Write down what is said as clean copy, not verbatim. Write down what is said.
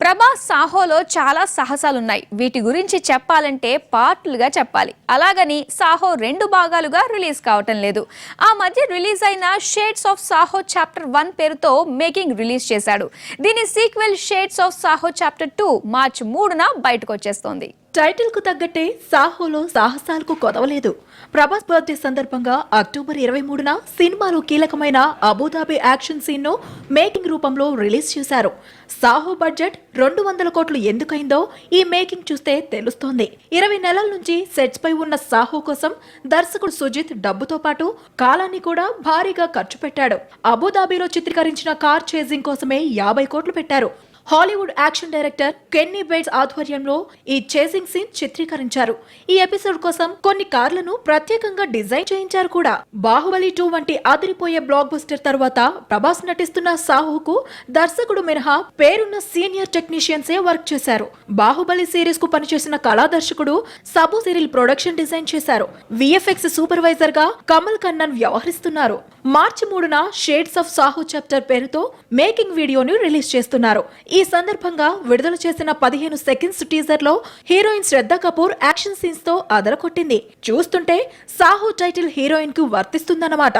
ప్రభాస్ సాహోలో చాలా సాహసాలున్నాయి. వీటి గురించి చెప్పాలంటే పార్ట్లుగా చెప్పాలి. అలాగని సాహో 2 భాగాలుగా రిలీజ్ కావటం లేదు. ఆ మధ్య రిలీజ్ అయిన షేడ్స్ ఆఫ్ సాహో చాప్టర్ 1 పేరుతో మేకింగ్ రిలీజ్ చేశాడు. దీని sequel shades of Saaho chapter 2 మార్చి 3న బయటకు వచ్చేస్తోంది. టైటిల్ కు తగ్గట్టే సాహోలో సాహసాలకు కొదవలేదు. ప్రభాస్ బర్త్డే సందర్భంగా అక్టోబర్ 23న సినిమాలో కీలకమైన అబుదాబి యాక్షన్ సీన్ ను మేకింగ్ రూపంలో రిలీజ్ చేశారు. సాహో బడ్జెట్ 200 కోట్లు ఎందుకైందో ఈ మేకింగ్ చూస్తే తెలుస్తోంది. 20 నెలల నుంచి సెట్స్ పై ఉన్న సాహో కోసం దర్శకుడు సుజిత్ డబ్బుతో పాటు కాలాన్ని కూడా భారీగా ఖర్చు పెట్టాడు. అబుదాబిలో చిత్రీకరించిన కార్ చేజింగ్ కోసమే 50 కోట్లు పెట్టారు. Hollywood action director Kenny beats ఆధ్వర్యంలో ఈ చేసింగ్ సీన్ చిత్రీకరించారు. ఈ ఎపిసోడ్ కోసం కొన్ని కార్లను ప్రత్యేకంగా డిజైన్ చేయించారు కూడా. బాహుబలి 2 వంటి అదిరిపోయే బ్లాక్ బస్టర్ తర్వాత ప్రభాస్ నటిస్తున్న సాహోకు దర్శకుడు మినహా పేరున్న సీనియర్ టెక్నీషియన్సే వర్క్ చేశారు. బాహుబలి సిరీస్ కు పనిచేసిన కళా దర్శకుడు సబు సిరిల్ ప్రొడక్షన్ డిజైన్ చేశారు. విఎఫ్ఎక్స్ సూపర్వైజర్ గా కమల్ కన్నన్ వ్యవహరిస్తున్నారు. మార్చి 3న షేడ్స్ ఆఫ్ సాహో చాప్టర్ పేరుతో మేకింగ్ వీడియోను రిలీజ్ చేస్తున్నారు. ఈ సందర్భంగా విడుదల చేసిన 15 సెకండ్స్ టీజర్ లో హీరోయిన్ శ్రద్ధ కపూర్ యాక్షన్ సీన్స్ తో అదరకొట్టింది. చూస్తుంటే సాహో టైటిల్ హీరోయిన్ కు వర్తిస్తుందన్నమాట.